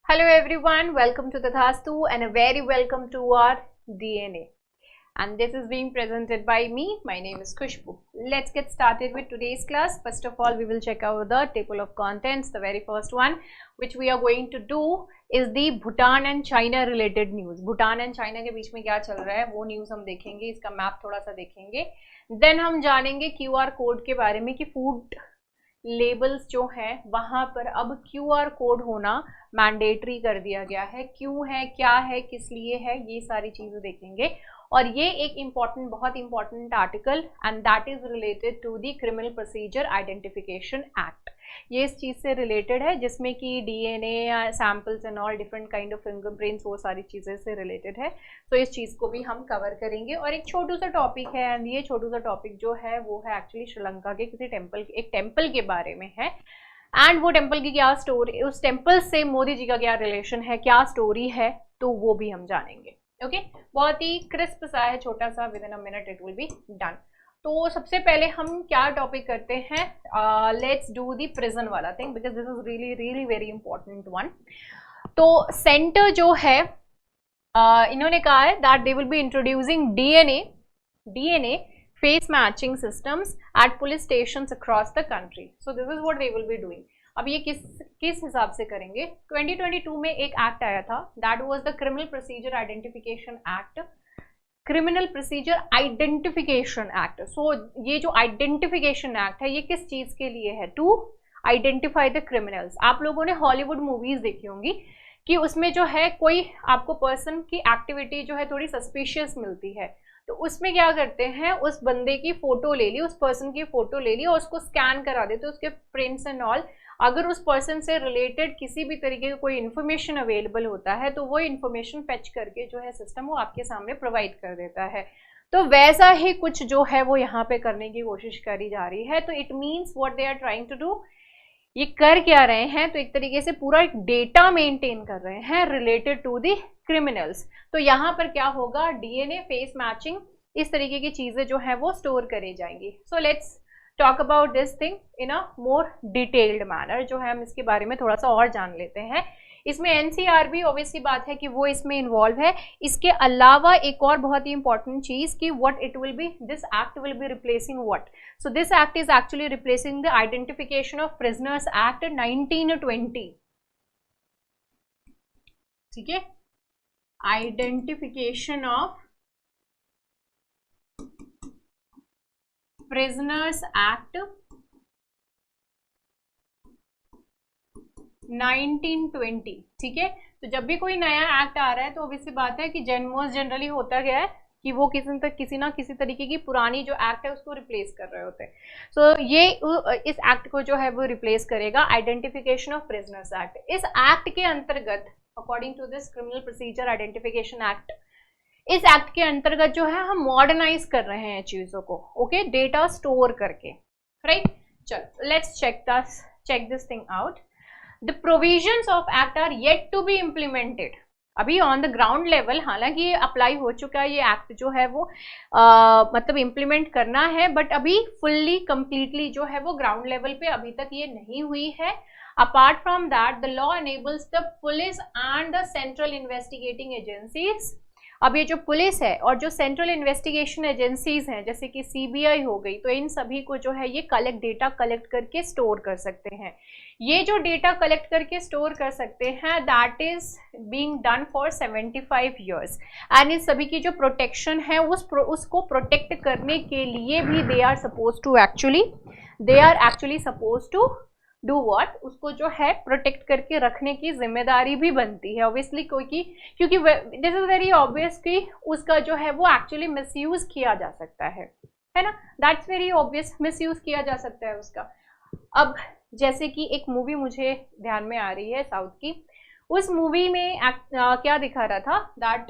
Hello everyone, welcome to Tathastu and a very welcome to our DNA. And this is being presented by me. My name is Khushbu. Let's get started with today's class. First of all, we will check out the table of contents. The very first one which we are going to do is the Bhutan and China related news. Bhutan and China के बीच में क्या चल रहा है वो news हम देखेंगे, इसका मैप थोड़ा सा देखेंगे. देन हम जानेंगे QR कोड के बारे में कि फूड लेबल्स जो हैं वहाँ पर अब QR कोड होना मैंडेटरी कर दिया गया है. क्यों है, क्या है, किस लिए है, ये सारी चीज़ें देखेंगे. और ये एक इम्पॉर्टेंट, बहुत important article and that is related to the criminal procedure identification act. ये इस चीज़ से रिलेटेड है जिसमें कि DNA samples and all different kind of fingerprints, वो सारी चीज़ें से रिलेटेड है. तो इस चीज़ को भी हम कवर करेंगे. और एक छोटू सा टॉपिक है एंड ये छोटू सा टॉपिक जो है वो है एक्चुअली श्रीलंका के किसी टेम्पल, एक टेम्पल के बारे में है. एंड वो टेम्पल की क्या स्टोरी, उस टेम्पल से मोदी जी का क्या रिलेशन है, क्या स्टोरी है, तो वो भी हम जानेंगे. ओके बहुत ही क्रिस्प सा है, छोटा सा, within a minute it will be done. तो सबसे पहले हम क्या टॉपिक करते हैं, लेट्स डू द प्रिजन वाला thing because this is really really very important one. तो सेंटर जो है इन्होंने कहा है that they will be introducing DNA face matching systems at police stations across the country. So this is what they will be doing. अब ये किस हिसाब से करेंगे. 2022 में एक एक्ट आया था, that was the criminal procedure identification act. Criminal procedure identification act. So ये जो आइडेंटिफिकेशन एक्ट है ये किस चीज के लिए है, टू आइडेंटिफाई द क्रिमिनल्स. आप लोगों ने हॉलीवुड मूवीज देखी होंगी कि उसमें जो है कोई आपको पर्सन की एक्टिविटी जो है थोड़ी सस्पिशियस मिलती है, तो उसमें क्या करते हैं, उस बंदे की फोटो ले ली, उस पर्सन की फोटो ले ली और उसको स्कैन करा देते, उसके प्रिंट्स एंड ऑल. अगर उस पर्सन से रिलेटेड किसी भी तरीके का कोई इन्फॉर्मेशन अवेलेबल होता है तो वो इन्फॉर्मेशन फेच करके जो है सिस्टम वो आपके सामने प्रोवाइड कर देता है. तो वैसा ही कुछ जो है वो यहाँ पे करने की कोशिश करी जा रही है. तो it means what they are trying to do, ये कर क्या रहे हैं, तो एक तरीके से पूरा एक डेटा मेंटेन कर रहे हैं रिलेटेड टू द क्रिमिनल्स. तो यहाँ पर क्या होगा, DNA फेस मैचिंग, इस तरीके की चीजें जो है वो स्टोर करी जाएंगी. So let's talk about this thing in a more detailed manner. जो है हम इसके बारे में थोड़ा सा और जान लेते हैं. इसमें NCR भी ऑब्वियसली बात है कि वो इसमें इन्वॉल्व है. इसके अलावा एक और बहुत ही इंपॉर्टेंट चीज कि what it will B, this act will be replacing what. So this act is actually replacing the identification of prisoners act 1920. ठीक है, आइडेंटिफिकेशन ऑफ प्रिजनर्स एक्ट 1920. ठीक है, तो जब भी कोई नया एक्ट आ रहा है तो ऑब्वियसली बात है कि मोस्ट जनरली होता गया है कि वो किसी ना किसी तरीके की पुरानी जो एक्ट है उसको रिप्लेस कर रहे होते हैं. सो ये इस एक्ट को जो है वो रिप्लेस करेगा, आइडेंटिफिकेशन ऑफ प्रिजनर्स एक्ट. इस एक्ट के अंतर्गत, according to this criminal procedure identification act, इस एक्ट के अंतर्गत जो है हम मॉडर्नाइज कर रहे हैं चीजों को. ओके, डेटा स्टोर करके, राइट. चलो let's check this thing out. The provisions of act are yet to be implemented. अभी ऑन द ग्राउंड लेवल हालांकि ये अप्लाई हो चुका है, ये एक्ट जो है वो मतलब इम्प्लीमेंट करना है, बट अभी फुल्ली कंप्लीटली जो है वो ग्राउंड लेवल पे अभी तक ये नहीं हुई है. Apart from that the law enables the police and the central investigating agencies. अब ये जो पुलिस है और जो सेंट्रल इन्वेस्टिगेशन एजेंसीज हैं जैसे कि CBI हो गई, तो इन सभी को जो है ये डेटा कलेक्ट करके स्टोर कर सकते हैं. ये जो डेटा कलेक्ट करके स्टोर कर सकते हैं that is being done for 75 years. And इस सभी की जो प्रोटेक्शन है उसको प्रोटेक्ट करने के लिए भी they are actually suppose to do what, उसको जो है प्रोटेक्ट करके रखने की जिम्मेदारी भी बनती है ऑब्वियसली, क्योंकि दिस इज वेरी ऑब्वियस कि उसका जो है वो एक्चुअली मिसयूज किया जा सकता है ना. दैट्स वेरी ऑब्वियस, मिसयूज किया जा सकता है उसका. अब जैसे कि एक मूवी मुझे ध्यान में आ रही है साउथ की, उस मूवी में क्या दिखा रहा था, that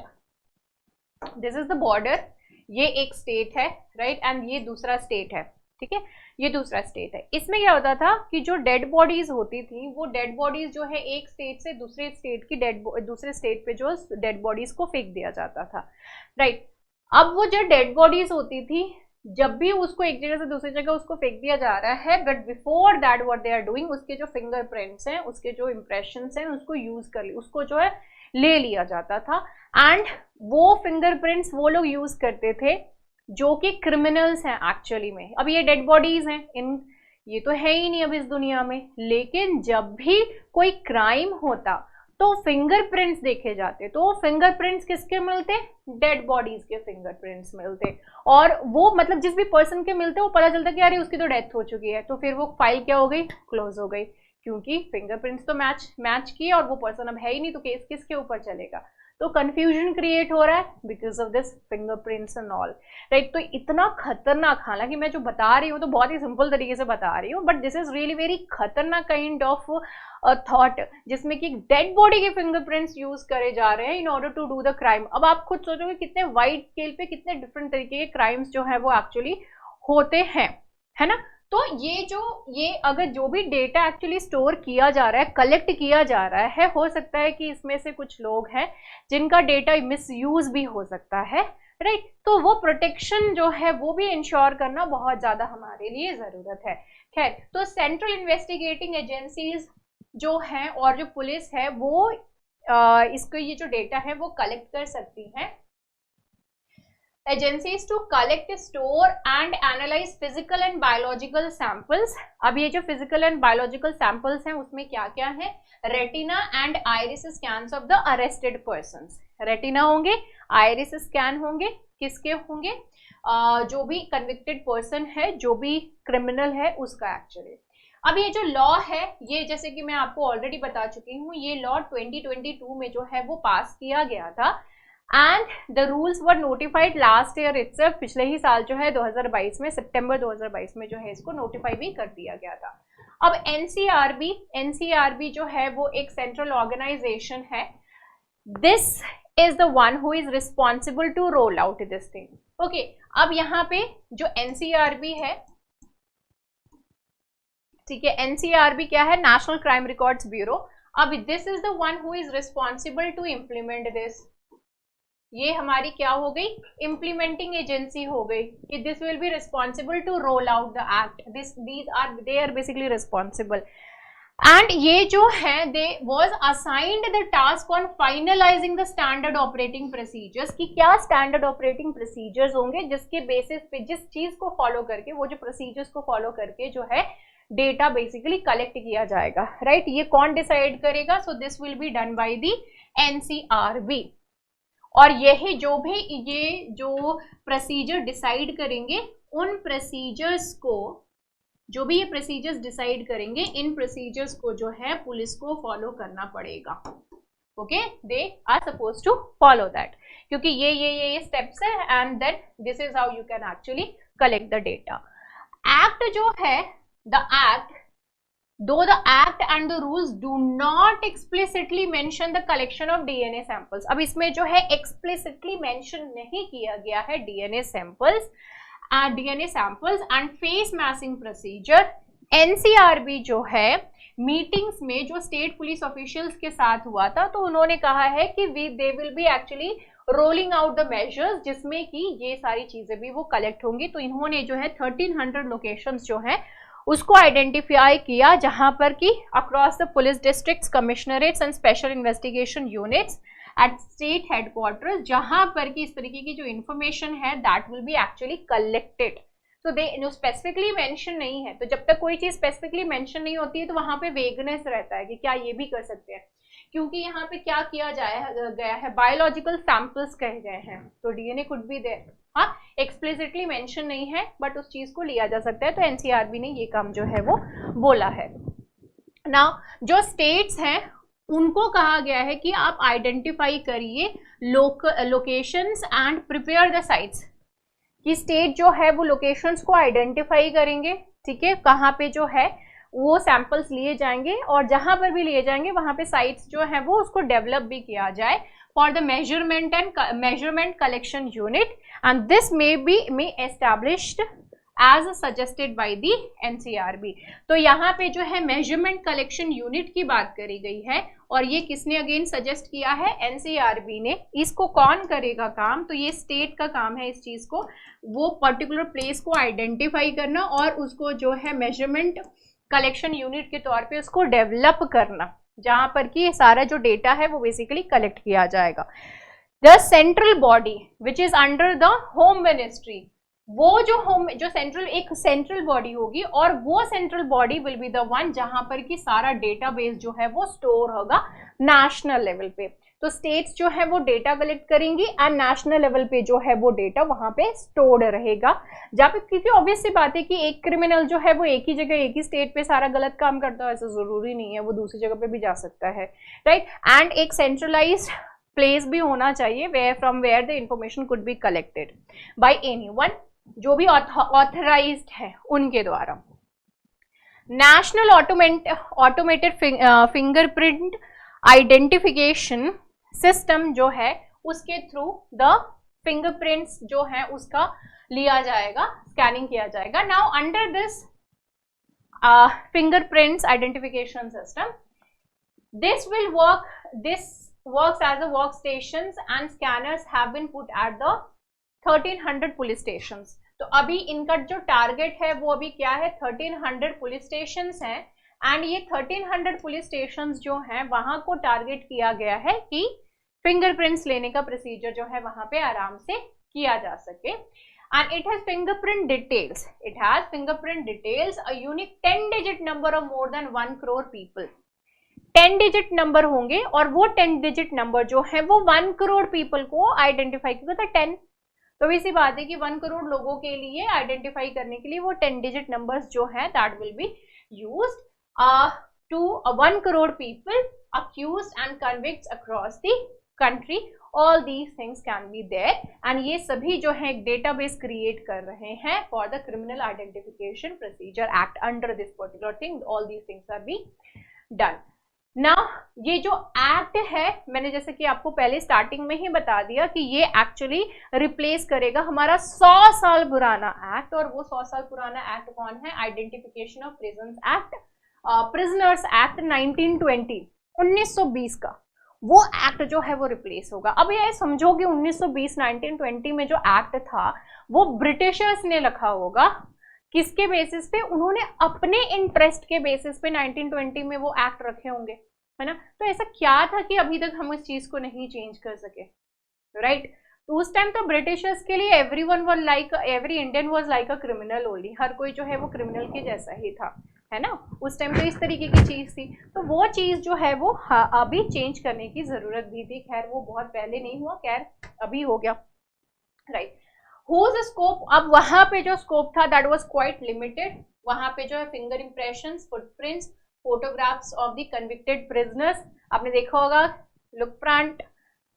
this is the border, ये एक स्टेट है, राइट, एंड ये दूसरा स्टेट है. ठीक है, ये दूसरा स्टेट है. इसमें क्या होता था कि जो डेड बॉडीज होती थी वो डेड बॉडीज जो है एक स्टेट से दूसरे स्टेट की दूसरे स्टेट पे जो डेड बॉडीज को फेंक दिया जाता था, राइट. अब वो जो डेड बॉडीज होती थी जब भी उसको एक जगह से दूसरी जगह उसको फेंक दिया जा रहा है, but before that what they are doing, उसके जो फिंगरप्रिंट्स हैं, उसके जो इंप्रेशंस हैं, उसको यूज कर ली, उसको जो है ले लिया जाता था। एंड वो फिंगरप्रिंट्स वो लोग यूज करते थे जो कि क्रिमिनल्स हैं एक्चुअली में। अब ये डेड बॉडीज हैं, इन ये तो है ही नहीं अब इस दुनिया में, लेकिन जब भी कोई क्राइम होता तो फिंगरप्रिंट्स देखे जाते। तो फिंगरप्रिंट्स किसके मिलते? डेड बॉडीज के फिंगरप्रिंट्स मिलते। और वो मतलब जिस भी पर्सन के मिलते वो पता चलता कि अरे उसकी तो डेथ हो चुकी है, तो फिर वो फाइल क्या हो गई? क्लोज हो गई, क्योंकि फिंगरप्रिंट्स तो मैच किए और वो पर्सन अब है ही नहीं, तो केस किसके ऊपर चलेगा? तो कंफ्यूजन क्रिएट हो रहा है because of this fingerprints and all, right. तो इतना खतरनाक, हालांकि मैं जो बता रही हूँ तो बहुत ही सिंपल तरीके से बता रही हूँ, but this is really very खतरनाक काइंड ऑफ थॉट, जिसमें कि डेड बॉडी के फिंगरप्रिंट्स यूज करे जा रहे हैं in order to do the crime. अब आप खुद सोचोगे कितने वाइड स्केल पे कितने डिफरेंट तरीके के क्राइम्स जो है वो एक्चुअली होते हैं, है ना। तो ये अगर जो भी डेटा एक्चुअली स्टोर किया जा रहा है, कलेक्ट किया जा रहा है, हो सकता है कि इसमें से कुछ लोग हैं जिनका डेटा मिसयूज भी हो सकता है, राइट। तो वो प्रोटेक्शन जो है वो भी इंश्योर करना बहुत ज्यादा हमारे लिए जरूरत है। खैर, तो सेंट्रल इन्वेस्टिगेटिंग एजेंसीज जो हैं और जो पुलिस है वो इसको ये जो डेटा है वो कलेक्ट कर सकती हैं। Agencies to collect, store and analyse physical and biological samples. अब ये जो फिजिकल एंड बायोलॉजिकल सैंपल्स हैं उसमें क्या क्या है? Retina and iris scans of the arrested persons. Retina होंगे, आइरिस स्कैन होंगे, किसके होंगे? जो भी कन्विक्टेड पर्सन है, जो भी क्रिमिनल है उसका एक्चुअली। अब ये जो लॉ है, ये जैसे कि मैं आपको ऑलरेडी बता चुकी हूँ, ये लॉ 2022 में जो है वो पास किया गया था and the rules were notified last year itself. पिछले ही साल जो है 2022 में, सितंबर 2022 में जो है इसको नोटिफाई भी कर दिया गया था। अब एनसीआरबी जो है वो एक सेंट्रल ऑर्गेनाइजेशन है। This is the one who is responsible to roll out this thing. Okay, अब यहाँ पे जो एनसीआरबी है, ठीक है, एनसीआरबी क्या है? National crime records bureau. अब this is the one who is responsible to implement this. ये हमारी क्या हो गई? इम्प्लीमेंटिंग एजेंसी हो गई कि this will be responsible to roll out the act. They are basically responsible. And ये जो है they was assigned the task on finalising the standard operating procedures, कि क्या स्टैंडर्ड ऑपरेटिंग प्रोसीजर्स होंगे जिसके बेसिस पे, जिस चीज को फॉलो करके, वो जो प्रोसीजर्स को फॉलो करके जो है डेटा बेसिकली कलेक्ट किया जाएगा, राइट। ये कौन डिसाइड करेगा? So this will be done by the NCRB. और यही जो भी ये जो प्रोसीजर डिसाइड करेंगे, उन प्रोसीजर्स को, जो भी ये प्रोसीजर्स डिसाइड करेंगे, इन प्रोसीजर्स को जो है पुलिस को फॉलो करना पड़ेगा। Okay, they are suppose to follow that, क्योंकि ये स्टेप्स है and then this is how you can actually collect the data. Act जो है, the act, though the act and the rules do not explicitly mention the collection of DNA samples। अब इसमें जो है explicitly mention नहीं किया गया है DNA samples and face matching procedure। NCRB जो है मीटिंग्स में जो स्टेट पुलिस ऑफिशियल्स के साथ हुआ था, तो उन्होंने कहा है कि दे will be actually rolling out the measures जिसमें कि ये सारी चीजें भी वो कलेक्ट होंगी। तो इन्होंने जो है 1300 लोकेशंस जो है उसको आइडेंटिफाई किया, जहां पर कि across the police districts, commissionerates and special investigation units at state headquarters, जहां पर कि इस तरीके की जो इंफॉर्मेशन है that will be actually collected. तो दे जो स्पेसिफिकली मेंशन नहीं है, तो जब तक कोई चीज स्पेसिफिकली मेंशन नहीं होती है तो वहां पे वेगनेस रहता है कि क्या ये भी कर सकते हैं, क्योंकि यहाँ पे क्या किया गया है, बायोलॉजिकल सैंपल्स कहे गए हैं, तो डीएनए कुड बी देयर। हाँ, एक्सप्लिसिटली मेंशन नहीं है बट उस चीज को लिया जा सकता है, तो एनसीआरबी ने ये काम जो है वो बोला है। नाउ जो स्टेट्स हैं उनको कहा गया है कि आप आइडेंटिफाई करिए locations and prepare the sites, कि स्टेट जो है वो लोकेशंस को आइडेंटिफाई करेंगे, ठीक है, कहाँ पे जो है वो सैंपल्स लिए जाएंगे और जहां पर भी लिए जाएंगे वहां पे साइट्स जो है वो उसको डेवलप भी किया जाए for the measurement collection unit, and this may established as suggested by the NCRB. तो यहाँ पे जो है मेजरमेंट कलेक्शन यूनिट की बात करी गई है और ये किसने अगेन सजेस्ट किया है, एनसीआरबी ने। इसको कौन करेगा काम, तो ये स्टेट का काम है इस चीज को, वो पर्टिकुलर प्लेस को आइडेंटिफाई करना और उसको जो है मेजरमेंट कलेक्शन यूनिट के तौर पे उसको डेवलप करना, जहां पर कि सारा जो डेटा है वो बेसिकली कलेक्ट किया जाएगा। The central body which is under the home ministry, वो जो सेंट्रल एक सेंट्रल बॉडी होगी और वो central body will be the one जहां पर कि सारा डेटाबेस जो है वो स्टोर होगा नेशनल लेवल पे। तो स्टेट्स जो है वो डेटा कलेक्ट करेंगी एंड नेशनल लेवल पे जो है वो डेटा वहां पे स्टोर्ड रहेगा, जहाँ पे, क्योंकि ऑब्वियस सी बात है कि एक क्रिमिनल जो है वो एक ही जगह एक ही स्टेट पे सारा गलत काम करता है, ऐसा जरूरी नहीं है, वो दूसरी जगह पे भी जा सकता है, राइट। एंड एक सेंट्रलाइज्ड प्लेस भी होना चाहिए where from where the information could be collected by anyone, जो भी ऑथराइज्ड है उनके द्वारा। National automated fingerprint identification system जो है उसके थ्रू द फिंगरप्रिंट्स जो है उसका लिया जाएगा, स्कैनिंग किया जाएगा। Now under this fingerprints identification system, this works as a workstations and scanners have been put at the 1300 police station. तो अभी इनका जो टारगेट है वो अभी क्या है, 1300 पुलिस स्टेशन हैं एंड ये 1300 पुलिस स्टेशन जो हैं वहां को टारगेट किया गया है कि फिंगरप्रिंट्स लेने का प्रोसीजर जो है वहां पे आराम से किया जा सके। And it has fingerprint details a unique 10 digit number of more than 1 crore people. 10 digit number होंगे और वो 10 डिजिट नंबर जो है वो 1 करोड़ पीपल को आइडेंटिफाई करेगा। 10 तो इसी बात है कि 1 करोड़ लोगों के लिए आइडेंटिफाई करने के लिए वो 10 डिजिट नंबर्स जो है that will be used to 1 crore people accused and convicts across the country. All these things can be there and ये सभी जो है एक डेटाबेस क्रिएट कर रहे हैं for the criminal identification procedure act under this particular thing. All these things R be done. ना ये जो एक्ट है मैंने जैसे कि आपको पहले स्टार्टिंग में ही बता दिया कि ये एक्चुअली रिप्लेस करेगा हमारा 100 साल पुराना एक्ट। और वो 100 साल पुराना एक्ट कौन है, identification of prisoners act, prisoners act 1920 का वो एक्ट जो है वो रिप्लेस होगा। अब ये समझो कि 1920 में जो एक्ट था वो ब्रिटिशर्स ने रखा होगा, किसके बेसिस पे, उन्होंने अपने इंटरेस्ट के बेसिस पे 1920 में वो एक्ट रखे होंगे, है ना। तो ऐसा क्या था कि अभी तक हम इस चीज को नहीं चेंज कर सके, राइट। तो उस टाइम तो ब्रिटिशर्स के लिए every Indian was like a criminal only, हर कोई जो है वो क्रिमिनल के जैसा ही था, है ना। उस टाइम तो इस तरीके की चीज थी, तो वो चीज जो है वो अभी चेंज करने की जरूरत भी थी। खैर वो बहुत पहले नहीं हुआ, खैर अभी हो गया, राइट। Whose scope, अब वहां पे जो स्कोप था दैट वाज क्वाइट लिमिटेड। वहां पे जो है finger impressions, footprints, photographs of the convicted prisoners, आपने देखा होगा लुक फ्रंट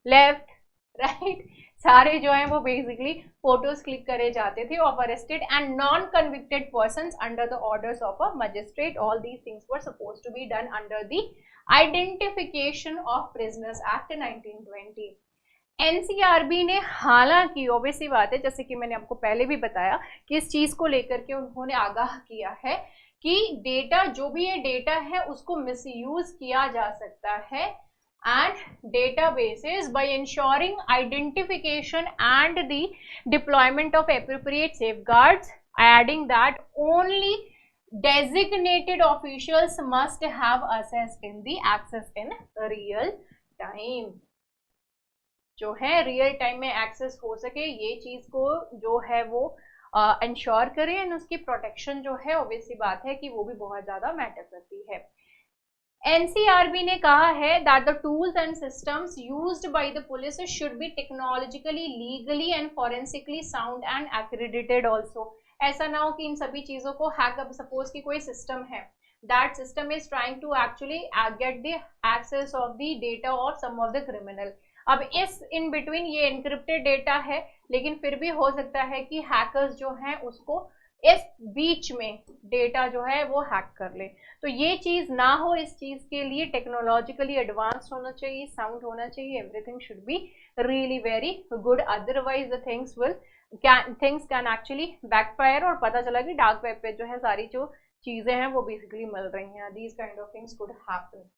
लेफ्ट राइट सारे जो है वो बेसिकली फोटोज क्लिक करे जाते थे of arrested and non convicted persons under the orders of a magistrate. All these things were supposed to be done under the identification of prisoners act 1920। NCRB ने हालांकि obviously बात है, जैसे कि मैंने आपको पहले भी बताया कि इस चीज को लेकर के उन्होंने आगाह किया है कि डेटा जो भी ये डेटा है उसको मिसयूज किया जा सकता है and databases by ensuring identification and the deployment of appropriate safeguards, adding that only designated officials must have access in real time। जो है रियल टाइम में एक्सेस हो सके, ये चीज को जो है वो इंश्योर करें एंड उसकी प्रोटेक्शन जो है ऑब्वियसली बात है कि वो भी बहुत ज्यादा मैटर करती है। एनसीआरबी ने कहा है that the tools and systems used by the police should be technologically, legally and forensically sound and accredited also. ऐसा ना हो कि इन सभी चीजों को हैक, अब सपोज कि कोई सिस्टम है, that system is trying to actually get the access of the data of some of the criminal. अब इस इन बिटवीन ये एनक्रिप्टेड डेटा है, लेकिन फिर भी हो सकता है कि हैकर्स जो हैं उसको इस बीच में डेटा जो है वो हैक कर ले। तो ये चीज ना हो, इस चीज के लिए टेक्नोलॉजिकली एडवांस होना चाहिए, साउंड होना चाहिए, everything should be really very good, otherwise the things can actually backfire. और पता चला कि डार्क वेब पे जो है सारी जो चीजें हैं वो बेसिकली मिल रही हैं। These kind of things could happen.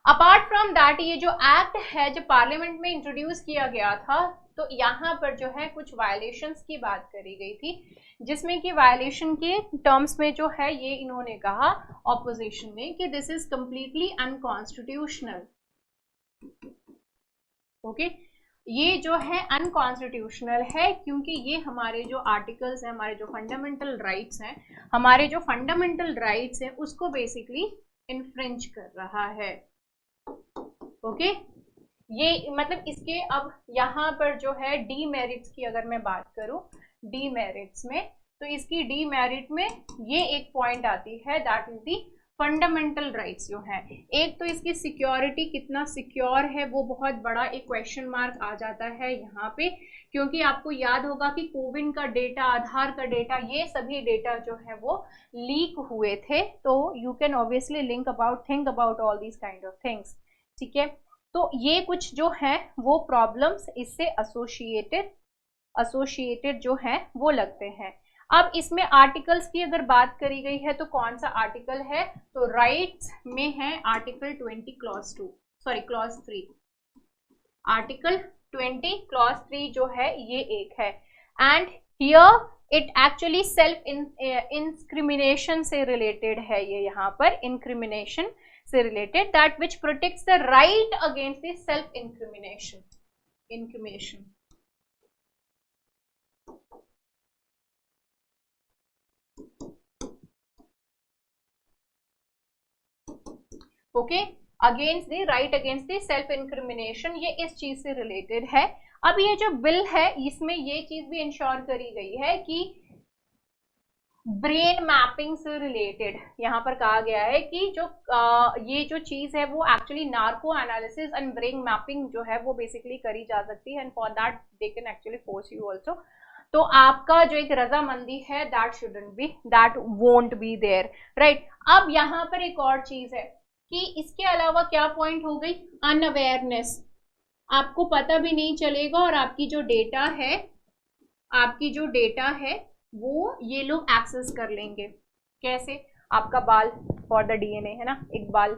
Apart from that, ये जो एक्ट है जो पार्लियामेंट में इंट्रोड्यूस किया गया था, तो यहाँ पर जो है कुछ वायलेशंस की बात करी गई थी, जिसमें कि वायलेशन के टर्म्स में जो है ये इन्होंने कहा ऑपोजिशन ने कि this is completely unconstitutional. Okay, ये जो है अनकॉन्स्टिट्यूशनल है क्योंकि ये हमारे जो आर्टिकल्स हैं, हमारे जो फंडामेंटल राइट्स हैं, हमारे जो फंडामेंटल राइट्स हैं उसको बेसिकली इन्फ्रिंज कर रहा है। ओके, ये मतलब इसके अब यहाँ पर जो है डीमेरिट्स की अगर मैं बात करूं, डीमेरिट्स में, तो इसकी डीमेरिट में ये एक पॉइंट आती है, that is the fundamental rights जो है। एक तो इसकी सिक्योरिटी कितना सिक्योर है वो बहुत बड़ा एक क्वेश्चन मार्क आ जाता है यहाँ पे, क्योंकि आपको याद होगा कि कोविन का डेटा, आधार का डेटा, ये सभी डेटा जो है वो लीक हुए थे। तो you can obviously think about all these kind of things. ठीक है, तो ये कुछ जो है वो प्रॉब्लम्स इससे एसोसिएटेड जो है वो लगते हैं। अब इसमें आर्टिकल्स की अगर बात करी गई है तो कौन सा आर्टिकल है, तो राइट्स में है आर्टिकल 20 क्लॉज 3, आर्टिकल 20 क्लॉज 3 जो है ये एक है। And here it actually self incrimination से रिलेटेड है, ये यहाँ पर इंक्रिमिनेशन से related, that which protects the right against the self incrimination. Okay, against the right against the self incrimination, ये इस चीज से रिलेटेड है। अब ये जो बिल है इसमें ये चीज भी इंश्योर करी गई है कि ब्रेन मैपिंग से रिलेटेड यहाँ पर कहा गया है कि जो ये जो चीज है वो actually narco analysis and brain mapping जो है वो बेसिकली करी जा सकती है, and for that they can actually force you also. तो आपका जो एक रजामंदी है that won't be there, right. अब यहाँ पर एक और चीज है कि इसके अलावा क्या पॉइंट हो गई, अनअवेयरनेस। आपको पता भी नहीं चलेगा और आपकी जो डेटा है वो ये लोग एक्सेस कर लेंगे। कैसे, आपका बाल फॉर द डीएनए है ना, एक बाल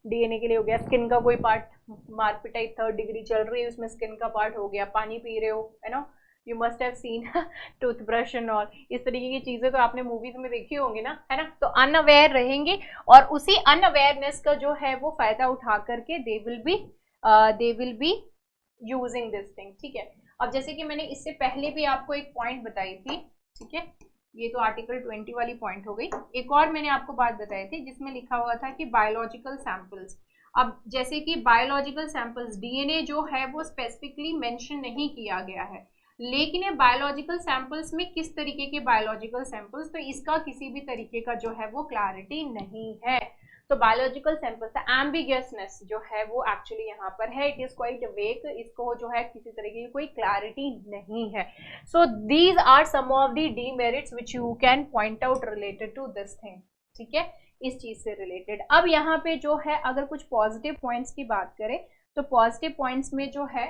डीएनए के लिए हो गया, स्किन का कोई पार्ट, मारपिटाई 3rd डिग्री चल रही है उसमें स्किन का पार्ट हो गया, पानी पी रहे हो है ना, you must have scene toothbrush and all, इस तरीके की चीजें तो आपने मूवीज में देखी होंगी ना, है ना। तो अनअवेयर रहेंगे और उसी अनअवेयरनेस का जो है वो फायदा उठा करके दे will be using this thing. ठीक है, अब जैसे कि मैंने इससे पहले भी आपको एक पॉइंट बताई थी, ठीक है, ये तो आर्टिकल 20 वाली पॉइंट हो गई। एक और मैंने आपको बात बताई थी जिसमें लिखा हुआ था कि बायोलॉजिकल सैंपल्स। अब जैसे कि बायोलॉजिकल सैंपल्स, डीएनए जो है वो स्पेसिफिकली मेंशन नहीं किया गया है, लेकिन ये बायोलॉजिकल सैंपल्स में किस तरीके के बायोलॉजिकल सैंपल्स, तो इसका किसी भी तरीके का जो है वो क्लैरिटी नहीं है। तो बायोलॉजिकल सैंपल्स एम्बिगसनेस जो है वो एक्चुअली यहाँ पर है, इट इज क्वाइट वेक, इसको जो है किसी तरीके की कोई क्लैरिटी नहीं है। So these are some of the demerits which you can point out related to this thing. ठीक है, इस चीज से रिलेटेड। अब यहाँ पे जो है अगर कुछ पॉजिटिव पॉइंट्स की बात करें तो पॉजिटिव पॉइंट्स में जो है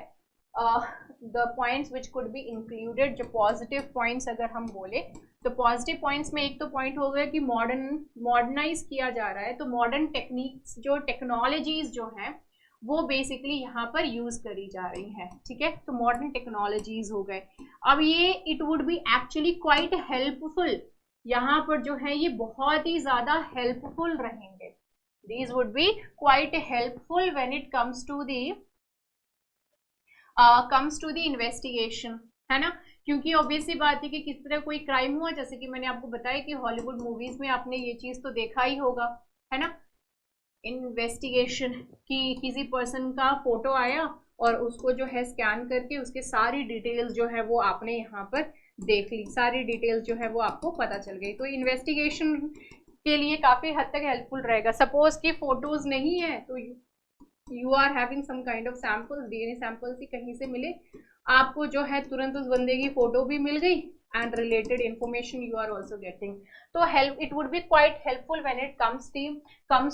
the points which could be included, जो पॉजिटिव पॉइंट्स अगर हम बोले तो पॉजिटिव पॉइंट्स में एक तो पॉइंट हो गया कि मॉडर्नाइज किया जा रहा है, तो मॉडर्न टेक्निक्स, जो टेक्नोलॉजीज जो हैं वो बेसिकली यहाँ पर यूज करी जा रही हैं। ठीक है, तो मॉडर्न टेक्नोलॉजीज हो गए। अब ये it would be actually quite helpful, यहाँ पर जो है ये बहुत ही ज्यादा हेल्पफुल रहेंगे। These would be quite helpful when it comes to the investigation, है ना, क्योंकि ऑब्वियसली बात है कि किस तरह कोई क्राइम हुआ, जैसे कि मैंने आपको बताया कि हॉलीवुड मूवीज में आपने ये चीज तो देखा ही होगा, है ना, इन्वेस्टिगेशन की किसी पर्सन का फोटो आया और उसको जो है स्कैन करके उसके सारी डिटेल्स जो है वो आपने यहाँ पर देख ली, सारी डिटेल्स जो है वो आपको पता चल गई। तो इन्वेस्टिगेशन के लिए काफी हद तक हेल्पफुल रहेगा। सपोज कि फोटोज नहीं है तो you are having some kind of samples, DNA samples ही कहीं से मिले, आपको जो है तुरंत उस बंदे की फोटो भी मिल गई and related information you are also getting. So it would be quite helpful when it comes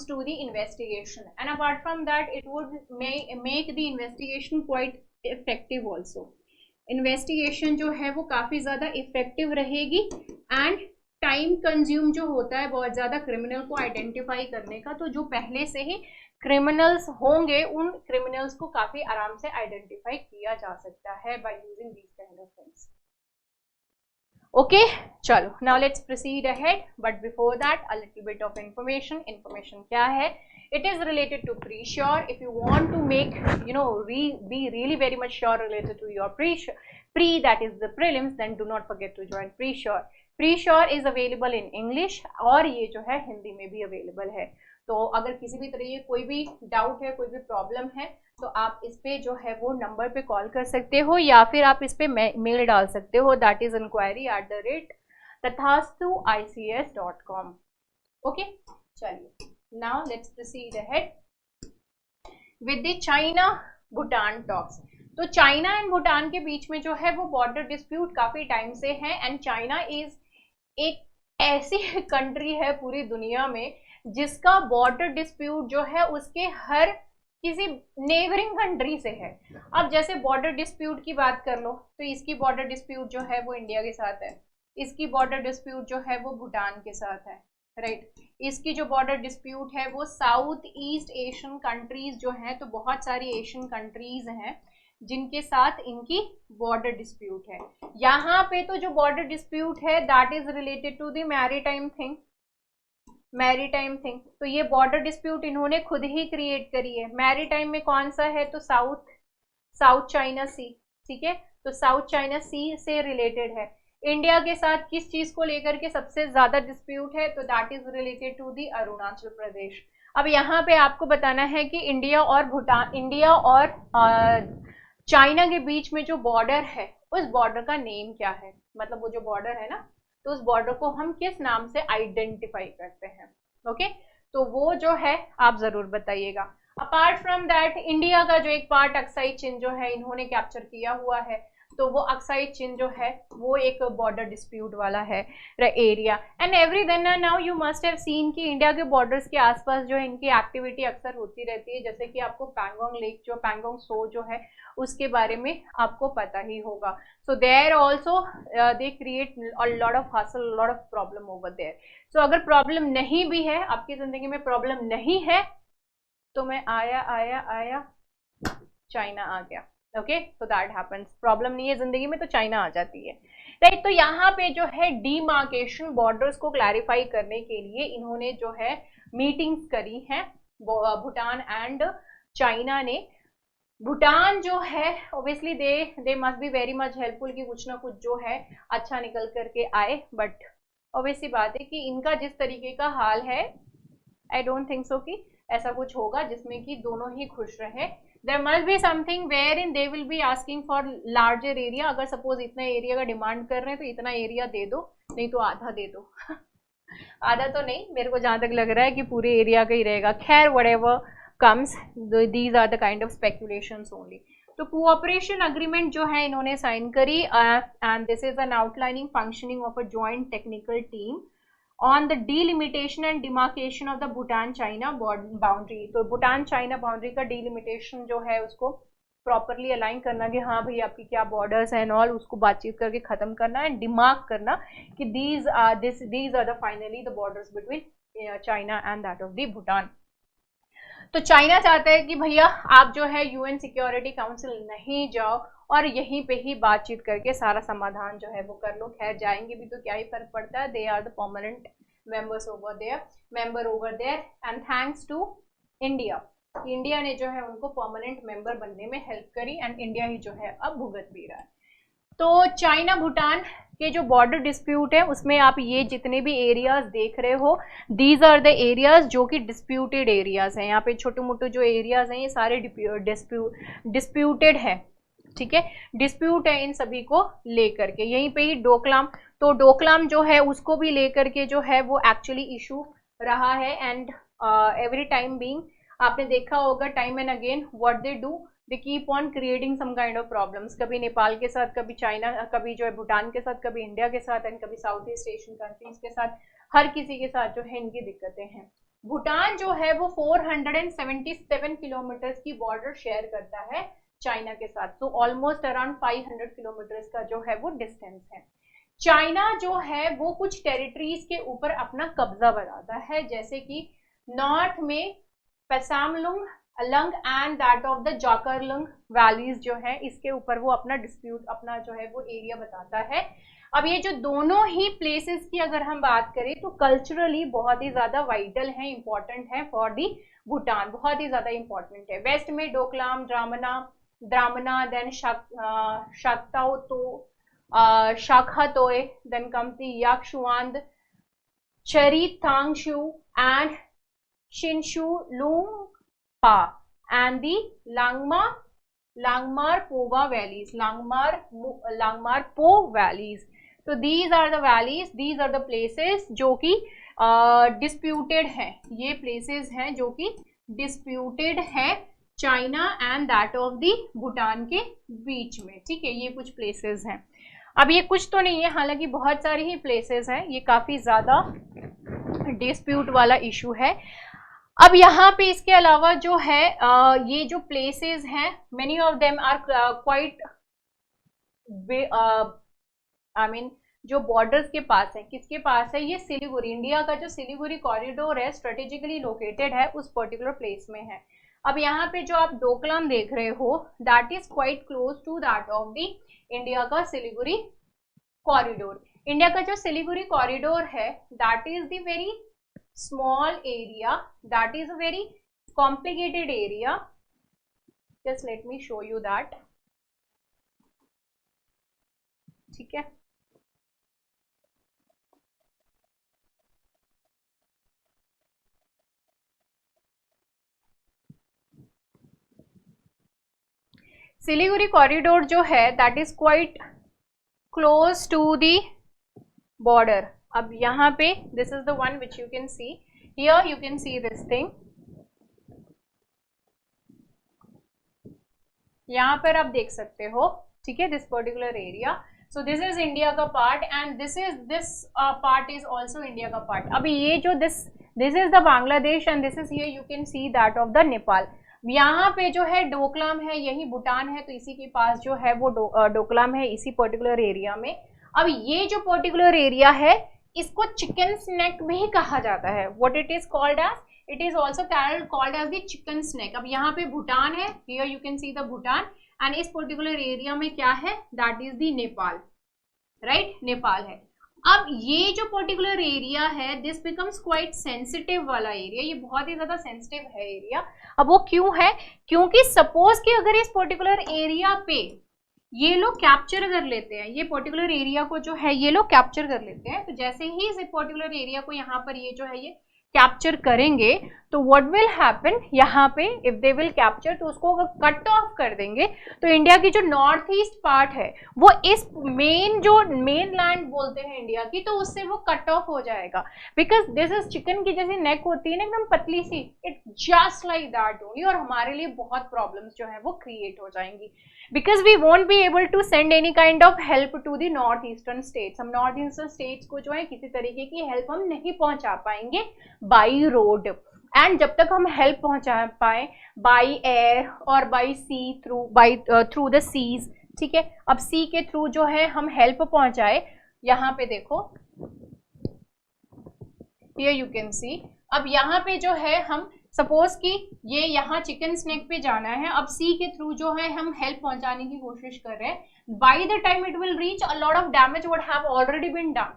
to the investigation, and apart from that it would make the investigation quite effective also. Investigation जो है वो काफी ज्यादा effective रहेगी and time consume जो होता है बहुत ज्यादा क्रिमिनल को आइडेंटिफाई करने का, तो जो पहले से ही क्रिमिनल्स होंगे उन क्रिमिनल्स को काफी आराम से आइडेंटिफाई किया जा सकता है by using these kind of things. Okay, चलो now let's proceed ahead, but before that a little bit of information. Information क्या है? It is related to pre-sure. If you want to make, be really very much sure related to your pre, that is the prelims, then do not forget to join pre-sure. Pre-sure is available in English और ये जो है हिंदी में भी available है. तो अगर किसी भी तरह की कोई भी डाउट है, कोई भी प्रॉब्लम है, तो आप इस पे जो है वो नंबर पे कॉल कर सकते हो या फिर आप इस पे मेल डाल सकते हो, दैट इज inquiry@tathastuics.com. ओके, चलिए now let's proceed ahead with the China Bhutan talks. तो चाइना एंड भूटान के बीच में जो है वो बॉर्डर डिस्प्यूट काफी टाइम से है, एंड चाइना इज एक ऐसी कंट्री है पूरी दुनिया में जिसका बॉर्डर डिस्प्यूट जो है उसके हर किसी नेबरिंग कंट्री से है. अब जैसे बॉर्डर डिस्प्यूट की बात कर लो तो इसकी बॉर्डर डिस्प्यूट जो है वो इंडिया के साथ है, इसकी बॉर्डर डिस्प्यूट जो है वो भूटान के साथ है, राइट. इसकी जो बॉर्डर डिस्प्यूट है वो साउथ ईस्ट एशियन कंट्रीज जो है, तो बहुत सारी एशियन कंट्रीज हैं जिनके साथ इनकी बॉर्डर डिस्प्यूट है. यहाँ पे तो जो बॉर्डर डिस्प्यूट है that is related to the maritime thing. तो ये बॉर्डर डिस्प्यूट इन्होंने खुद ही क्रिएट करी है. मैरीटाइम में कौन सा है? तो साउथ चाइना सी, ठीक है. तो साउथ चाइना सी से रिलेटेड है. इंडिया के साथ किस चीज को लेकर के सबसे ज्यादा डिस्प्यूट है? तो that is related to the Arunachal Pradesh. अब यहाँ पे आपको बताना है कि इंडिया और चाइना के बीच में जो बॉर्डर है उस बॉर्डर का नेम क्या है, मतलब वो जो बॉर्डर है ना, तो उस बॉर्डर को हम किस नाम से आइडेंटिफाई करते हैं. ओके, तो वो जो है आप जरूर बताइएगा. अपार्ट फ्रॉम दैट इंडिया का जो एक पार्ट अक्साई चिन जो है इन्होंने कैप्चर किया हुआ है, तो वो अक्साई चिन जो है वो एक बॉर्डर डिस्प्यूट वाला है area. And every then now you must have seen कि इंडिया के बॉर्डर्स के आसपास जो है इनकी एक्टिविटी अक्सर होती रहती है, जैसे कि आपको पैंगोंग लेक जो पैंगोंग सो जो है उसके बारे में आपको पता ही होगा. So there also they create a lot of hassle, lot of problem over there. So अगर प्रॉब्लम नहीं भी है, आपकी जिंदगी में प्रॉब्लम नहीं है, तो मैं आया चाइना आ गया. Okay, so that happens. Problem नहीं है जिंदगी में तो चाइना आ जाती है, राइट. तो यहाँ पे जो है डीमार्केशन बॉर्डर्स को क्लैरिफाई करने के लिए इन्होंने जो है मीटिंग्स करी हैं भूटान एंड चाइना ने. भूटान जो है obviously they must be very much helpful कि कुछ ना कुछ जो है अच्छा निकल करके आए, बट ऑब्वियसली बात है कि इनका जिस तरीके का हाल है आई डोंट थिंक सो कि ऐसा कुछ होगा जिसमें कि दोनों ही खुश रहे. There must be something wherein they will be asking for larger area. अगर सपोज इतना एरिया का डिमांड कर रहे हैं तो इतना एरिया दे दो, नहीं तो आधा दे दो. आधा तो नहीं, मेरे को जहां तक लग रहा है कि पूरे एरिया का ही रहेगा. खैर whatever comes, these are the kind of speculations only. तो कोऑपरेशन अग्रीमेंट जो है इन्होंने साइन करी, and this is an outlining functioning of a joint technical team on the delimitation and demarcation of the Bhutan-China boundary. तो भूटान-चाइना boundary का delimitation जो है उसको प्रॉपरली अलाइन करना कि हाँ भाई आपकी क्या बॉर्डर्स हैं ऑल, उसको बातचीत करके खत्म करना एंड डिमार्क करना कि these are the finally the borders between China and that of the Bhutan. तो चाइना चाहता है कि भैया आप जो है यूएन सिक्योरिटी काउंसिल नहीं जाओ और यहीं पे ही बातचीत करके सारा समाधान जो है वो कर लो. खैर जाएंगे भी तो क्या ही फर्क पड़ता है, they are the permanent member over there and thanks to India ने जो है उनको परमानेंट मेंबर बनने में हेल्प करी एंड इंडिया ही जो है अब भुगत भी रहा है. तो चाइना भूटान के जो बॉर्डर डिस्प्यूट है उसमें आप ये जितने भी एरियाज देख रहे हो, दीज आर द एरियाज जो कि डिस्प्यूटेड एरियाज हैं. यहाँ पे छोटे मोटे जो एरियाज हैं ये सारे डिस्प्यूटेड है, ठीक है, डिस्प्यूट है इन सभी को लेकर के. यहीं पे ही डोकलाम, तो डोकलाम जो है उसको भी लेकर के जो है वो एक्चुअली इशू रहा है एंड एवरी टाइम बीइंग आपने देखा होगा time and again what they do, they keep on creating some kind of problems, कभी नेपाल के साथ, कभी चाइना, कभी जो है भूटान के साथ, कभी इंडिया के साथ एंड कभी साउथ ईस्ट एशियन कंट्रीज के साथ, हर किसी के साथ जो है इनकी दिक्कतें हैं। भूटान जो है वो 477 किलोमीटर की बॉर्डर शेयर करता है चाइना के साथ, तो ऑलमोस्ट अराउंड 500 किलोमीटर का जो है वो डिस्टेंस है। चाइना जो है वो कुछ टेरिटरीज के ऊपर अपना कब्जा बनाता है, जैसे कि नॉर्थ में पैसामलुंग along and that of the जाकरलुंग वैलीज जो है, इसके ऊपर वो अपना डिस्प्यूट, अपना जो है वो एरिया बताता है। अब ये जो दोनों ही प्लेसेस की अगर हम बात करें तो कल्चरली बहुत ही ज्यादा वाइटल है, इंपॉर्टेंट है फॉर दी भूटान, बहुत ही ज्यादा इंपॉर्टेंट है। वेस्ट में डोकलाम, द्रामना, देन शाक्ताओ तो शाखातोय, देन कम्स दी याकशुआंद, चरीतांगशु एंड शिनशु लुंगपा and the Langmar Pova valleys, Langmar Po valleys. So these are the valleys, these are the places जो कि disputed हैं, ये places हैं जो कि disputed हैं China and that of the Bhutan के बीच में, ठीक है, ये कुछ places हैं। अब ये कुछ तो नहीं है, हालांकि बहुत सारी ही places हैं, ये काफी ज्यादा dispute वाला इशू है। अब यहाँ पे इसके अलावा जो है ये जो प्लेसेस हैं, many of them are quite I mean जो बॉर्डर्स के पास है, किसके पास है, ये सिलीगुड़ी, इंडिया का जो सिलीगुड़ी कॉरिडोर है स्ट्रेटेजिकली लोकेटेड है उस पर्टिकुलर प्लेस में है। अब यहाँ पे जो आप डोकलाम देख रहे हो that is quite close to that of the India का सिलीगुड़ी कॉरिडोर। इंडिया का जो सिलीगुड़ी कॉरिडोर है that is the very small area, that is a very complicated area, just let me show you that, ठीक है। सिलीगुड़ी कॉरिडोर जो है that is quite close to the border. अब यहाँ पे this is the one which you can see here, you can see this thing, यहाँ पर आप देख सकते हो, ठीक है, this particular area. So this is India का part and this part is also India का पार्ट। अभी ये जो this is the Bangladesh and this is here you can see that of the Nepal. यहाँ पे जो है डोकलाम है, यही भूटान है, तो इसी के पास जो है वो डोकलाम है, इसी पर्टिकुलर एरिया में। अब ये जो पर्टिकुलर एरिया है इसको चिकन स्नैक भी कहा जाता है, what it is called as, it is also called as the chicken snack. अब यहाँ पे भूटान है, here you can see the Bhutan and इस पर्टिकुलर एरिया में क्या है, that is the Nepal, right, Nepal है। अब ये जो पर्टिकुलर एरिया है दिस बिकम्स क्वाइट सेंसिटिव वाला एरिया, ये बहुत ही ज्यादा सेंसिटिव है एरिया। अब वो क्यों है, क्योंकि सपोज कि अगर इस पर्टिकुलर एरिया पे ये लोग कैप्चर कर लेते हैं, ये पर्टिकुलर एरिया को जो है ये लोग कैप्चर कर लेते हैं, तो जैसे ही इस पर्टिकुलर एरिया को यहाँ पर ये जो है ये कैप्चर करेंगे तो व्हाट विल हैपन, यहाँ पे इफ दे विल कैप्चर तो उसको अगर कट ऑफ कर देंगे तो इंडिया की जो नॉर्थ ईस्ट पार्ट है वो इस मेन लैंड बोलते हैं इंडिया की, तो उससे वो कट ऑफ हो जाएगा। बिकॉज दिस इज चिकन की जैसी नेक होती है ना एकदम पतली सी, it just like that only, और हमारे लिए बहुत प्रॉब्लम्स जो है वो क्रिएट हो जाएंगी because we won't be able to send any kind of help to the north eastern states। हम नॉर्थ ईस्टर्न स्टेट्स को जो है किसी तरीके की हेल्प हम नहीं पहुंचा पाएंगे बाई रोड, एंड जब तक हम हेल्प पहुंचा पाए बाई एयर और by sea through the seas, ठीक है। अब सी के थ्रू जो है हम हेल्प पहुंचाए, यहाँ पे देखो here you can see, अब यहाँ पे जो है हम सपोज कि ये यहाँ चिकन स्नैक पे जाना है, अब सी के थ्रू जो है हम हेल्प पहुंचाने की कोशिश कर रहे हैं, by the time it will reach a lot of damage would have already been done,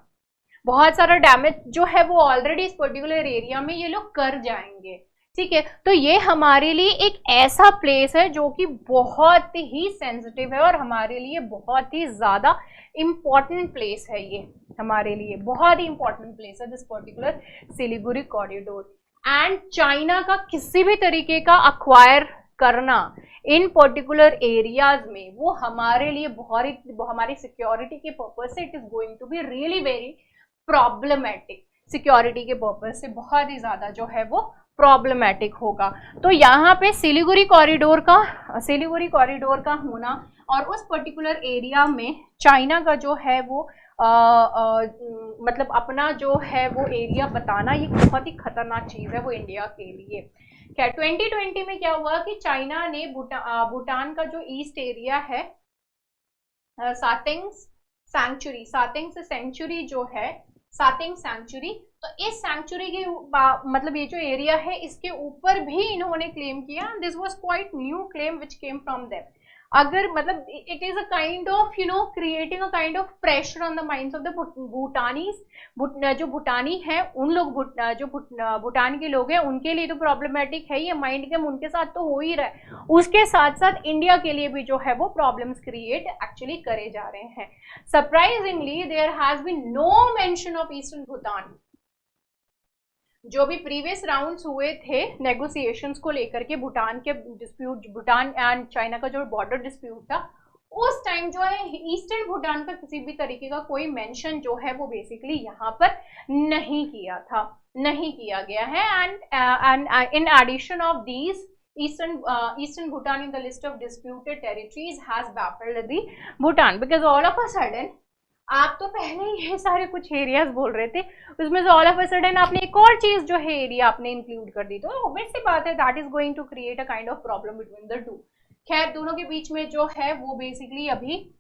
बहुत सारा डैमेज जो है वो ऑलरेडी इस पर्टिकुलर एरिया में ये लोग कर जाएंगे, ठीक है। तो ये हमारे लिए एक ऐसा प्लेस है जो कि बहुत ही सेंसिटिव है और हमारे लिए बहुत ही ज्यादा इंपॉर्टेंट प्लेस है, ये हमारे लिए बहुत ही इंपॉर्टेंट प्लेस है this particular Siliguri corridor. And China का किसी भी तरीके का अक्वायर करना इन पर्टिकुलर एरियाज में वो हमारे लिए हमारी सिक्योरिटी के पर्पज से it is going to be really very problematic, security के पर्पज से बहुत ही ज्यादा जो है वो प्रॉब्लमेटिक होगा। तो यहाँ पे सिलीगुड़ी कॉरिडोर का होना और उस पर्टिकुलर एरिया में चाइना का जो है वो मतलब अपना जो है वो एरिया बताना, ये बहुत ही खतरनाक चीज है वो इंडिया के लिए। क्या 2020 में क्या हुआ कि चाइना ने भूटान का जो ईस्ट एरिया है, सातेंग सेंचुरी जो है, सातेंग सेंचुरी, तो इस सेंचुरी के मतलब ये जो एरिया है इसके ऊपर भी इन्होंने क्लेम किया। This was quite new claim which came from them. अगर मतलब it is a kind of creating a kind of pressure on the minds of the भूटानीज। जो भूटानी है उन लोग जो भूटान के लोग हैं उनके लिए तो प्रॉब्लमेटिक है, ये माइंड गेम उनके साथ तो हो ही रहा है, उसके साथ साथ इंडिया के लिए भी जो है वो प्रॉब्लम्स क्रिएट एक्चुअली करे जा रहे हैं। Surprisingly there has been no mention of eastern Bhutan. जो भी प्रीवियस राउंड्स हुए थे नेगोशिएशंस को लेकर के, भूटान के डिस्प्यूट, भूटान एंड चाइना का जो बॉर्डर डिस्प्यूट था, उस टाइम जो है ईस्टर्न भूटान का किसी भी तरीके का कोई मेंशन जो है वो बेसिकली यहाँ पर नहीं किया गया है। And in addition of these eastern Bhutan in the list of disputed territories has baffled the Bhutan because all of a sudden, आप तो पहले ही ये सारे कुछ एरियाज बोल रहे थे, उसमें से ऑल ऑफ अ सडन आपने एक और चीज जो है एरिया आपने इंक्लूड कर दी, तो ऑब्वियस सी बात है that is going to create a kind of problem between the two. खैर दोनों के बीच में जो है वो बेसिकली अभी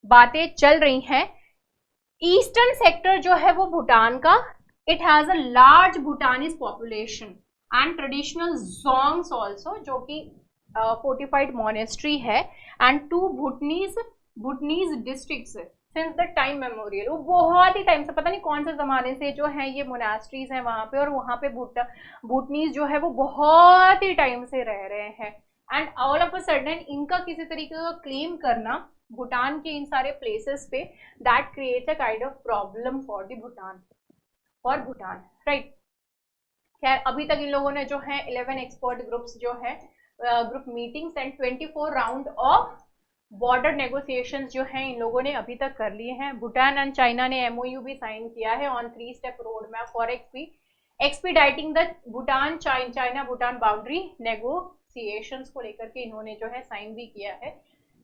बातें चल रही हैं। ईस्टर्न सेक्टर जो है वो भूटान का, it has a large Bhutanese population and traditional dzongs also, जो कि फोर्टिफाइड मोनेस्ट्री है, and 2 Bhutanese districts since the time memorial. वो बहुत ही टाइम से, पता नहीं कौन से जमाने से जो है ये मोनास्ट्रीज हैं वहां पे, और वहां पे भूटनीज जो है वो बहुत ही टाइम से रह रहे हैं। And all of a sudden इनका किसी तरीके का क्लेम करना भूटान के इन सारे प्लेसेस पे, that creates a kind of problem for Bhutan, right. खैर अभी तक इन लोगों ने जो है 11 एक्सपर्ट ग्रुप्स जो है group meetings and 24 round of border negotiations जो हैं इन लोगों ने अभी तक कर लिए हैं। भूटान एंड चाइना ने MOU भी साइन किया है on 3 step road map for expediting the China Bhutan boundary negotiations को लेकर के इन्होंने जो है साइन भी किया है।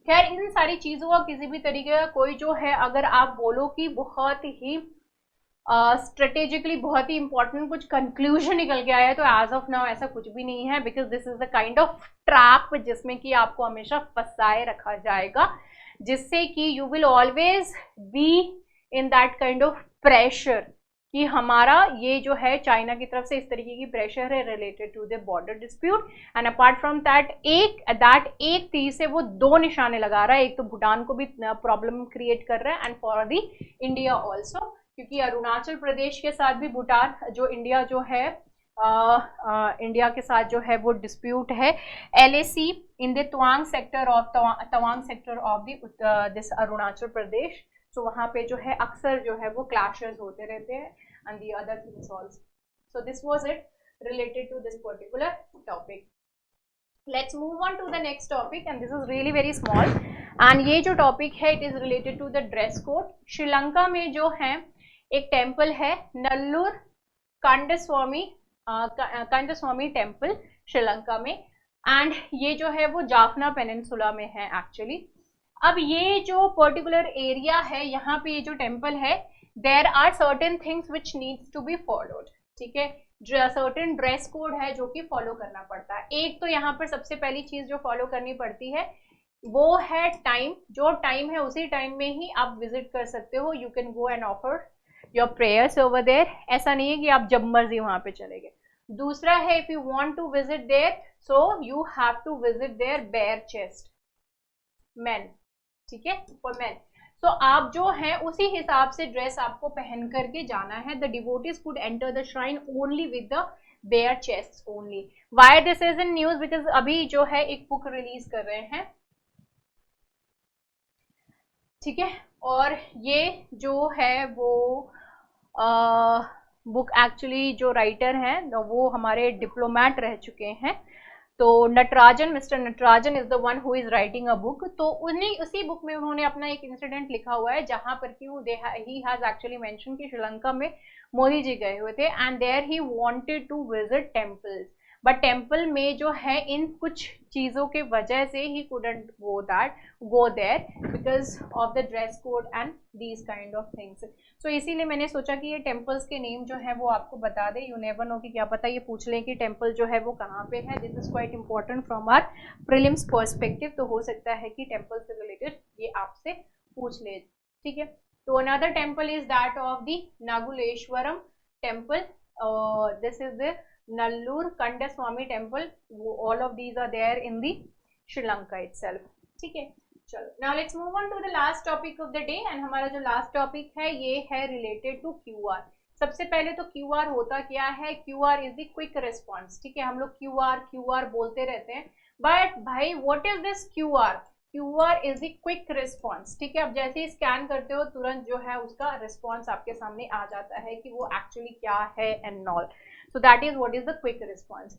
खैर इन सारी चीजों का किसी भी तरीके का कोई जो है, अगर आप बोलो कि बहुत ही स्ट्रेटेजिकली बहुत ही इंपॉर्टेंट कुछ कंक्लूजन निकल के आया है, तो एज ऑफ नाउ ऐसा कुछ भी नहीं है, because this is the kind of trap जिसमें कि आपको हमेशा फंसाए रखा जाएगा, जिससे कि you will always be in that kind of pressure कि हमारा ये जो है चाइना की तरफ से इस तरीके की प्रेशर है related to the border dispute. And apart from that एक तीर से वो 2 निशाने लगा रहा है, एक तो भूटान को भी प्रॉब्लम क्रिएट कर रहा है and for the India also, क्योंकि अरुणाचल प्रदेश के साथ भी भूटान जो इंडिया जो है इंडिया के साथ जो है वो डिस्प्यूट है LAC in the Tawang sector of this Arunachal Pradesh. तो वहाँ पे जो है अक्सर जो है वो क्लैशेस होते रहते हैं and the other things also. So this was it related to this particular topic. Let's move on to the next topic and this is really very small, and ये जो टॉपिक है it is related to the dress code. Sri Lanka में जो है एक temple है Nallur कंडस्वामी temple Sri Lanka में, and ये जो है वो जाफना पेनिनसुला में है एक्चुअली। अब ये जो पर्टिकुलर एरिया है यहाँ पे ये जो टेम्पल है, there are certain things which needs to be followed, ठीक है, सर्टेन ड्रेस कोड है जो कि फॉलो करना पड़ता है। एक तो यहाँ पर सबसे पहली चीज जो फॉलो करनी पड़ती है वो है टाइम। जो टाइम है उसी टाइम में ही आप विजिट कर सकते हो, you can go and offer your prayers over there. ऐसा नहीं है कि आप जब मर्जी वहां पे चले गए। दूसरा है if you want to visit there so you have to visit there bare chest men, ठीक है, फॉर मेन। तो आप जो है उसी हिसाब से ड्रेस आपको पहन करके जाना है। The devotees could enter the shrine only with the bare chest only. Why this is in news? Because अभी जो है एक बुक रिलीज कर रहे हैं, ठीक है, और ये जो है वो बुक एक्चुअली जो राइटर हैं वो हमारे डिप्लोमेट रह चुके हैं। तो Natarajan, mister Natarajan is the one who is writing a book. तो उसी बुक में उन्होंने अपना एक इंसिडेंट लिखा हुआ है जहां पर कि ही हैज एक्चुअली मेंशन कि श्रीलंका में मोदी जी गए हुए थे and there he wanted to visit temples. But temple में जो है इन कुछ चीज़ों के वजह से ही couldn't go there because of the dress code and these kind of things. So इसीलिए मैंने सोचा कि ये टेम्पल्स के नेम जो है वो आपको बता दें. यू नेवर नो कि क्या पता ये पूछ लें कि टेम्पल जो है वो कहाँ पे है. This is quite important from our prelims perspective. तो हो सकता है कि टेम्पल से रिलेटेड ये आपसे पूछ ले. ठीक है. तो another temple is that of the Naguleswaram temple. This is the Nallur Kandaswamy temple. All of these are there in the Sri Lanka itself. ठीक है. चलो, now let's move on to the last topic of the day. and हमारा जो last topic है ये है related to QR. सबसे पहले तो QR होता क्या है? QR is the quick response. ठीक है. हम लोग QR बोलते रहते हैं, but भाई what is this QR? QR is the quick response. ठीक है. अब जैसे ही स्कैन करते हो तुरंत जो है उसका रिस्पॉन्स आपके सामने आ जाता है कि वो एक्चुअली क्या है and all. So that is what is the quick response.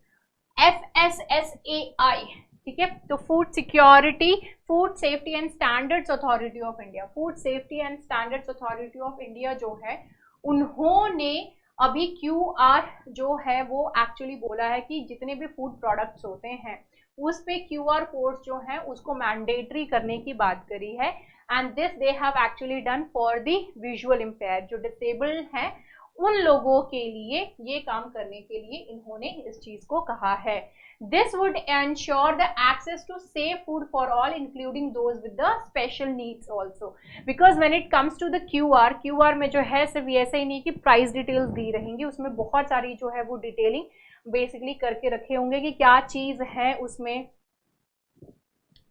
FSSAI. ठीक है. तो food security, food safety and standards authority of India, food safety and standards authority of India जो है उन्होंने अभी QR जो है वो एक्चुअली बोला है कि जितने भी फूड प्रोडक्ट्स होते हैं उस पे QR कोड जो है उसको मैंडेटरी करने की बात करी है. And this they have actually done for the visual impaired, जो डिसेबल्ड हैं उन लोगों के लिए ये काम करने के लिए इन्होंने इस चीज को कहा है. This would ensure the access to safe food for all including those with the special needs also. Because when it comes to the QR में जो है सिर्फ ऐसा ही नहीं कि प्राइस डिटेल्स दी रहेंगी, उसमें बहुत सारी जो है वो डिटेलिंग बेसिकली करके रखे होंगे कि क्या चीज है उसमें.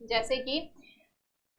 जैसे कि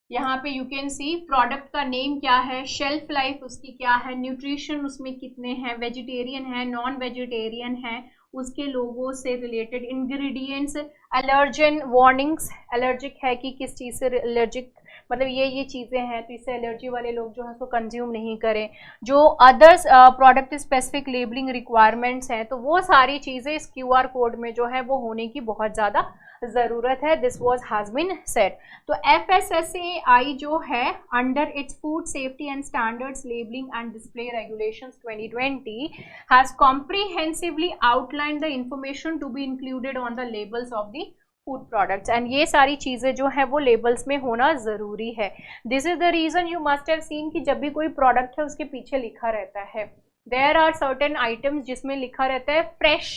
यहाँ पे यू कैन सी प्रोडक्ट का नेम क्या है, शेल्फ लाइफ उसकी क्या है, न्यूट्रिशन उसमें कितने हैं, वेजिटेरियन है, नॉन वेजिटेरियन है, उसके लोगों से related ingredients, allergen warnings, allergic है कि किस चीज़ से एलर्जिक, मतलब ये चीज़ें हैं तो इससे एलर्जी वाले लोग जो है उसको कंज्यूम नहीं करें. जो others product specific labelling requirements हैं तो वो सारी चीज़ें इस QR कोड में जो है वो होने की बहुत ज़्यादा ज़रूरत है. This was has been said. तो FSSAI जो है under its food safety and standards labelling and display regulations 2020 has comprehensively outlined the information to be included on the labels of the food products. And ये सारी चीज़ें जो है वो labels में होना ज़रूरी है. This is the reason you must have seen कि जब भी कोई प्रोडक्ट है उसके पीछे लिखा रहता है देयर आर सर्टेन आइटम्स जिसमें लिखा रहता है फ्रेश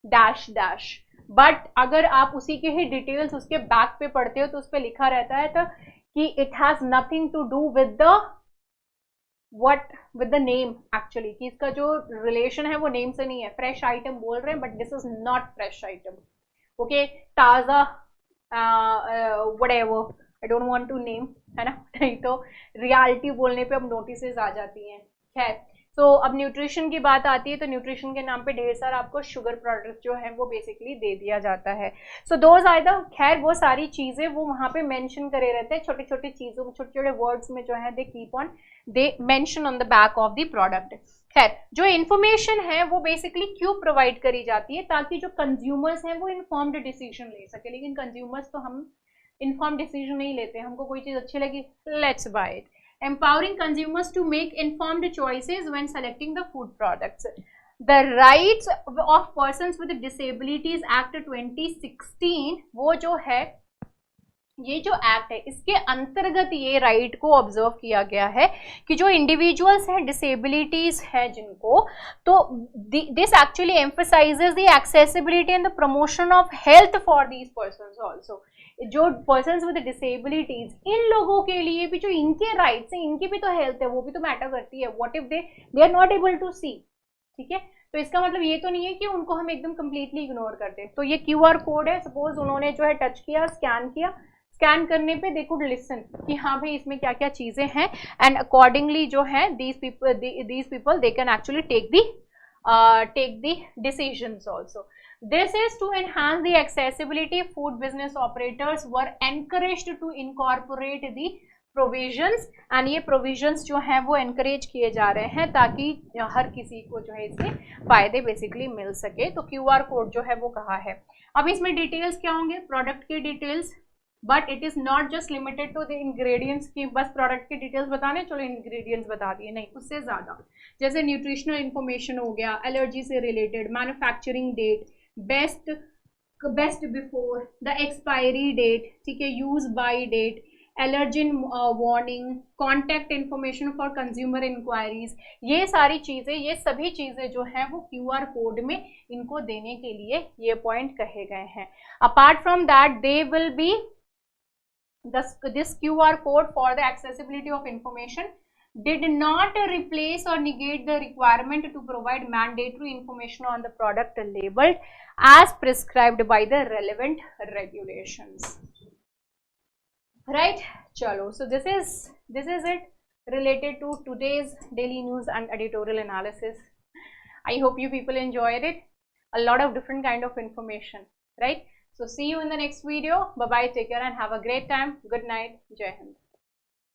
डैश डैश, बट अगर आप उसी के ही डिटेल्स उसके बैक पे पढ़ते हो तो उस पर लिखा रहता है तो कि it has nothing to do with the name actually, कि इसका जो रिलेशन है वो नेम से नहीं है. फ्रेश आइटम बोल रहे हैं but this is not fresh item. Okay, ताज़ा whatever, I don't want to name, है ना. नहीं तो रियलिटी बोलने पे अब नोटिसेस आ जाती हैं. खैर, तो अब न्यूट्रिशन की बात आती है तो न्यूट्रिशन के नाम पे ढेर सारा आपको शुगर प्रोडक्ट जो है वो बेसिकली दे दिया जाता है. सो दोज आर द, खैर वो सारी चीज़ें वो वहाँ पे मेंशन करे रहते हैं, छोटे छोटे चीज़ों में, छोटे छोटे वर्ड्स में जो है दे keep on they mention on the back of the product. खैर, जो इन्फॉर्मेशन है वो बेसिकली क्यों प्रोवाइड करी जाती है, ताकि जो कंज्यूमर्स हैं वो इन्फॉर्म्ड डिसीजन ले सके. लेकिन कंज्यूमर्स तो हम इन्फॉर्म्ड डिसीजन नहीं लेते. हमको कोई चीज़ अच्छी लगी, let's buy it. Empowering consumers to make informed choices when selecting the food products. The Rights of Persons with Disabilities Act 2016 वो जो है, ये जो एक्ट है इसके अंतर्गत ये राइट को ऑब्जर्व किया गया है कि जो इंडिविजुअल्स हैं, डिसेबिलिटीज हैं जिनको, तो this actually emphasises the accessibility and the promotion of health for these persons also. जो पर्सन्स विद डिसेबिलिटीज, इन लोगों के लिए भी जो इनके राइट्स हैं, इनकी भी तो हेल्थ है, वो भी तो मैटर करती है. What if they are not able to see. ठीक है, तो इसका मतलब ये तो नहीं है कि उनको हम एकदम कंप्लीटली इग्नोर करते. तो ये QR कोड है, सपोज उन्होंने जो है टच किया, स्कैन किया, स्कैन करने पे दे कुड लिसन कि हाँ भाई इसमें क्या क्या चीज़ें हैं, एंड अकॉर्डिंगली जो है these people they can actually take the decisions also. This is to enhance the accessibility. Food business operators were encouraged to incorporate the provisions, and ये provisions जो हैं वो encourage किए जा रहे हैं ताकि हर किसी को जो है इससे फायदे बेसिकली मिल सके. तो QR कोड जो है वो कहा है. अब इसमें डिटेल्स क्या होंगे, प्रोडक्ट के details, but it is not just limited to the ingredients की बस प्रोडक्ट के डिटेल्स बताने, चलो इंग्रेडिएंट्स बता दिए, नहीं, उससे ज़्यादा. जैसे न्यूट्रिशनल इन्फॉर्मेशन हो गया, एलर्जी से related, manufacturing date, best best before, the expiry date, ठीक है, use by date, allergen warning, contact information for consumer inquiries, ये सारी चीजें, ये सभी चीजें जो हैं वो QR कोड में इनको देने के लिए ये पॉइंट कहे गए हैं. Apart from that they will B this QR code for the accessibility of information did not replace or negate the requirement to provide mandatory information on the product labeled as prescribed by the relevant regulations. Right? Chalo. So this is it related to today's daily news and editorial analysis. I hope you people enjoyed it. A lot of different kind of information, right? So see you in the next video. Bye bye, take care and have a great time. Good night. Jai Hind.